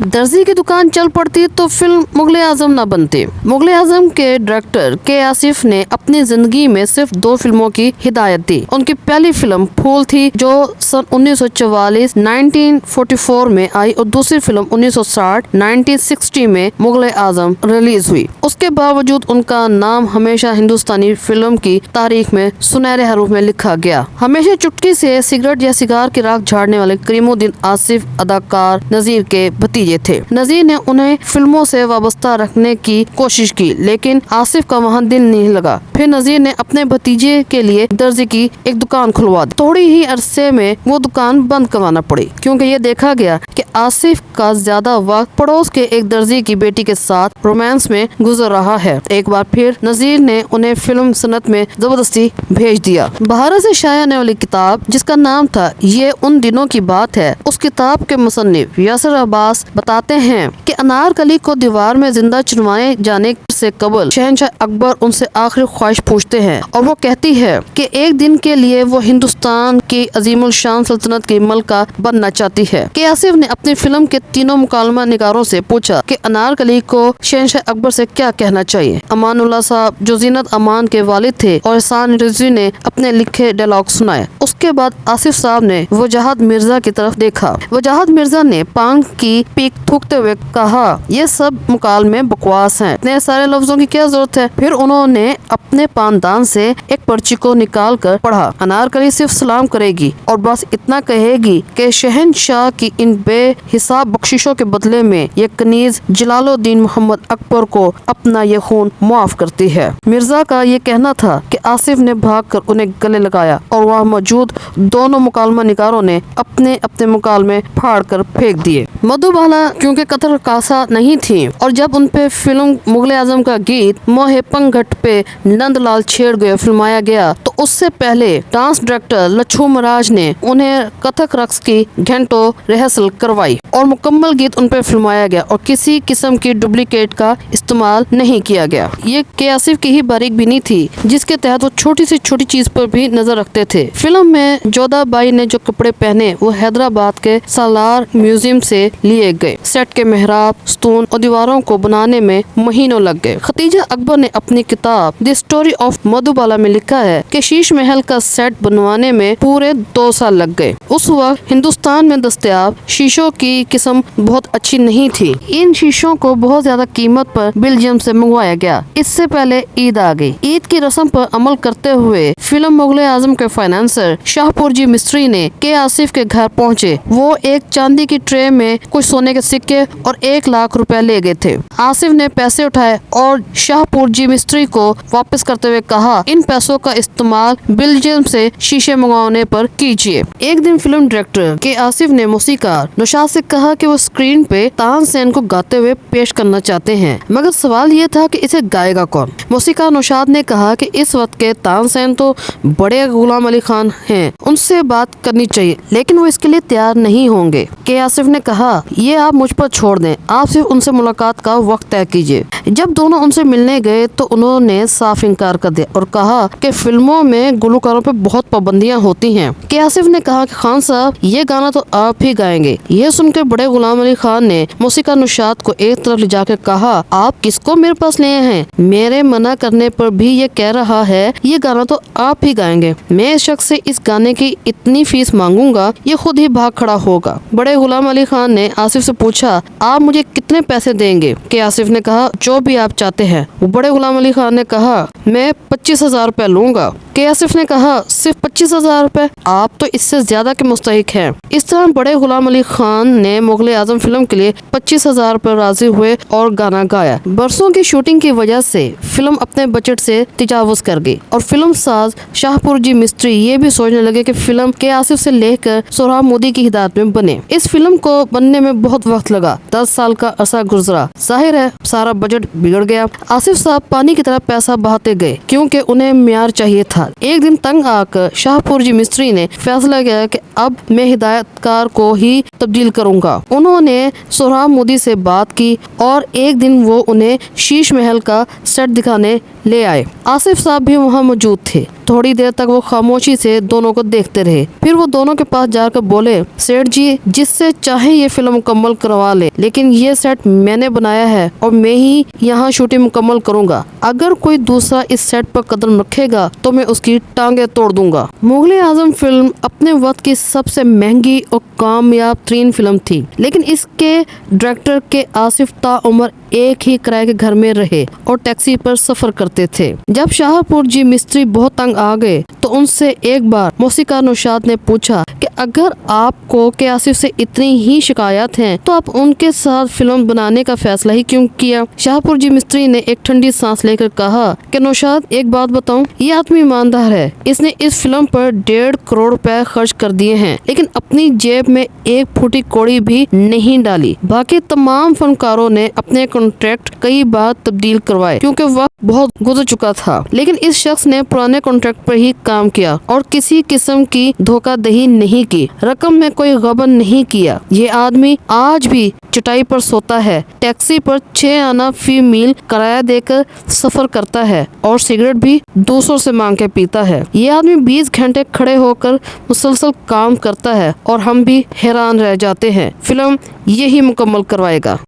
दर्जी की दुकान चल पड़ती तो फिल्म मुगले आजम न बनती। मुगले आजम के डायरेक्टर के आसिफ ने अपनी जिंदगी में सिर्फ 2 फिल्मों की हिदायत दी। उनकी पहली फिल्म फूल थी जो सन 1944 1944 में आई और दूसरी फिल्म 1960 1960 में मुगले आजम रिलीज हुई। उसके बावजूद उनका नाम हमेशा हिंदुस्तानी फिल्म की तारीख में सुनहरे हरूफ में लिखा गया। हमेशा चुटकी से सिगरेट या सिगार की राख झाड़ने वाले करीमुद्दीन आसिफ अदाकार नजीर के भतीजे थे। नजीर ने उन्हें फिल्मों से वाबस्ता रखने की कोशिश की, लेकिन आसिफ का वहाँ दिल नहीं लगा। फिर नजीर ने अपने भतीजे के लिए दर्जी की एक दुकान खुलवा दी। थोड़ी ही अरसे में वो दुकान बंद करवाना पड़ी, क्योंकि ये देखा गया कि आसिफ का ज्यादा वक्त पड़ोस के एक दर्जी की बेटी के साथ रोमांस में गुजर रहा है। एक बार फिर नजीर ने उन्हें फिल्म सनत में जबरदस्ती भेज दिया। भारत से शाया होने वाली किताब जिसका नाम था ये उन दिनों की बात है, उस किताब के मुसन्निफ यासिर अब्बास बताते हैं कि अनारकली को दीवार में जिंदा चुनवाए जाने से कबल शहंशाह अकबर उनसे आखिरी ख्वाहिश पूछते हैं और वो कहती है कि एक दिन के लिए वो हिंदुस्तान की अजीमुल शान सल्तनत की मलका बनना चाहती है। के आसिफ ने अपनी फिल्म के तीनों मुकालमा निगारों से पूछा कि अनारकली को शहंशाह अकबर से क्या कहना चाहिए। अमानुल्लाह साहब जो जीनत अमान के वालिद थे और एहसान रिजवी ने अपने लिखे डायलॉग सुनाए। उसके बाद आसिफ साहब ने वजाहत मिर्जा की तरफ देखा। वजाहत मिर्जा ने पान की पीक थूकते हुए कहा, ये सब मुकालमे बकवास हैं, इतने सारे लफ्जों की क्या जरूरत है। फिर उन्होंने अपने पानदान से एक पर्ची को निकाल कर पढ़ा। अनारकली सिर्फ सलाम करेगी और बस इतना कहेगी कि शहंशाह की इन बेहिसाब बख्शिशों के बदले में ये कनीज जलालुद्दीन मोहम्मद अकबर को अपना ये खून माफ करती है। मिर्जा का ये कहना था कि आसिफ ने भागकर उन्हें गले लगाया और वहाँ मौजूद दोनों मुकालमा निगारों ने अपने अपने मुकालमे फाड़ कर फेंक दिए। मधुबाला क्योंकि कतर कासा नहीं थी और जब उन पे फिल्म मुगले आजम का गीत मोहे पंघट पे नंदलाल छेड़ गए फिल्माया गया, तो उससे पहले डांस डायरेक्टर लच्छू महाराज ने उन्हें कथक रक्स की घंटों रिहर्सल करवाई और मुकम्मल गीत उन पे फिल्माया गया और किसी किस्म की डुप्लीकेट का इस्तेमाल नहीं किया गया। ये के आसिफ की ही बारीक बीनी थी जिसके तहत वो छोटी से छोटी चीज पर भी नजर रखते थे। फिल्म में जोधा बाई ने जो कपड़े पहने वो हैदराबाद के सालार म्यूजियम से लिए गए। सेट के मेहराब, स्तून और दीवारों को बनाने में महीनों लग गए। खतीजा अकबर ने अपनी किताब द स्टोरी ऑफ मधुबाला में लिखा है कि शीश महल का सेट बनवाने में पूरे 2 साल लग गए। उस वक्त हिंदुस्तान में दस्तयाब शीशों की किस्म बहुत अच्छी नहीं थी। इन शीशों को बहुत ज्यादा कीमत पर बेल्जियम से मंगवाया गया। इससे पहले ईद आ गई। ईद की रस्म पर अमल करते हुए फिल्म मुगले आजम के फाइनेंसर शाहपुर जी मिस्त्री ने के आसिफ के घर पहुँचे। वो एक चांदी की ट्रे में कुछ सोने के सिक्के और 1 लाख रुपए ले गए थे। आसिफ ने पैसे उठाए और शाहपुर जी मिस्त्री को वापस करते हुए कहा, इन पैसों का इस्तेमाल बेल्जियम से शीशे मंगवाने पर कीजिए। एक दिन फिल्म डायरेक्टर के आसिफ ने मौसीकार नौशाद से कहा कि वो स्क्रीन पे तानसेन को गाते हुए पेश करना चाहते हैं, मगर सवाल ये था कि इसे गाएगा कौन। मौसीकार नौशाद ने कहा कि इस वक्त के तानसेन तो बड़े गुलाम अली खान हैं, उनसे बात करनी चाहिए, लेकिन वो इसके लिए तैयार नहीं होंगे। के आसिफ ने कहा, ये आप मुझ पर छोड़ दें, आप सिर्फ उनसे मुलाकात का वक्त तय कीजिए। जब दोनों उनसे मिलने गए तो उन्होंने साफ इनकार कर दिया और कहा कि फिल्मों में गुलकारों पर बहुत पाबंदियां होती हैं। के आसिफ ने कहा कि खान साहब ये गाना तो आप ही गाएंगे। ये सुनकर बड़े गुलाम अली खान ने मौसीकार नौशाद को एक तरफ ले जाकर कहा, आप किसको मेरे पास ले हैं? मेरे मना करने पर भी ये कह रहा है ये गाना तो आप ही गाएंगे। मैं इस शख्स से इस गाने की इतनी फीस मांगूंगा ये खुद ही भाग खड़ा होगा। बड़े गुलाम अली खान ने आसिफ से पूछा, आप मुझे कितने पैसे देंगे? के आसिफ ने कहा, जो भी आप चाहते हैं। बड़े गुलाम अली खान ने कहा, मैं 25,000 रुपए लूंगा। के आसिफ ने कहा, सिर्फ 25,000 रुपए? आप तो इससे ज्यादा के मुस्तहिक हैं। इस तरह बड़े गुलाम अली खान ने मुगले आजम फिल्म के लिए 25,000 रुपए राजी हुए और गाना गाया। बरसों की शूटिंग की वजह से फिल्म अपने बजट से तजावुज कर गई और फिल्म साज शाहपुर जी मिस्त्री ये भी सोचने लगे कि फिल्म के आसिफ से लेकर सोहराब मोदी की हिदायत में बने। इस फिल्म को बनने में बहुत वक्त लगा, 10 साल का अरसा गुजरा। जाहिर है सारा बजट बिगड़ गया। आसिफ साहब पानी की तरह पैसा बहाते गए क्योंकि उन्हें म्यार चाहिए था। एक दिन तंग आकर शाहपुर जी मिस्त्री ने फैसला किया कि अब मैं हिदायतकार को ही तब्दील करूंगा। उन्होंने सोहराब मोदी से बात की और एक दिन वो उन्हें शीश महल का सेट दिखाने ले आए। आसिफ साहब भी वहाँ मौजूद थे। थोड़ी देर तक वो खामोशी से दोनों को देखते रहे। फिर वो दोनों के पास जाकर बोले, सेठ जी, जिससे चाहे ये फिल्म मुकम्मल करवा ले, लेकिन ये सेट मैंने बनाया है और मैं ही यहाँ शूटिंग मुकम्मल करूँगा। अगर कोई दूसरा इस सेट पर कदम रखेगा तो मैं उसकी टांगे तोड़ दूंगा। मुगले आजम फिल्म अपने वक्त की सबसे महंगी और कामयाब तरीन फिल्म थी, लेकिन इसके डायरेक्टर के आसिफ ताउम्र एक ही किराए के घर में रहे और टैक्सी पर सफर करते थे। जब शाहपुर जी मिस्त्री बहुत तंग आ गए तो उनसे एक बार मौसीकार नौशाद ने पूछा कि अगर आपको के आसिफ से इतनी ही शिकायत हैं तो आप उनके साथ फिल्म बनाने का फैसला ही क्यों किया। शाहपुर जी मिस्त्री ने एक ठंडी सांस लेकर कहा कि नौशाद, एक बात बताऊं, ये आदमी ईमानदार है। इसने इस फिल्म पर 1.5 करोड़ रुपए खर्च कर दिए हैं, लेकिन अपनी जेब में एक फूटी कौड़ी भी नहीं डाली। बाकी तमाम फनकारों ने अपने कॉन्ट्रैक्ट कई बार तब्दील करवाए क्योंकि वक्त बहुत गुजर चुका था, लेकिन इस शख्स ने पुराने कॉन्ट्रैक्ट पर ही काम किया और किसी किस्म की धोखाधड़ी नहीं की, रकम में कोई गबन नहीं किया। ये आदमी आज भी चटाई पर सोता है, टैक्सी पर 6 आना फी मील किराया देकर सफर करता है और सिगरेट भी दूसरों से मांग के पीता है। ये आदमी 20 घंटे खड़े होकर मुसलसल काम करता है और हम भी हैरान रह जाते हैं। फिल्म यही मुकम्मल करवाएगा।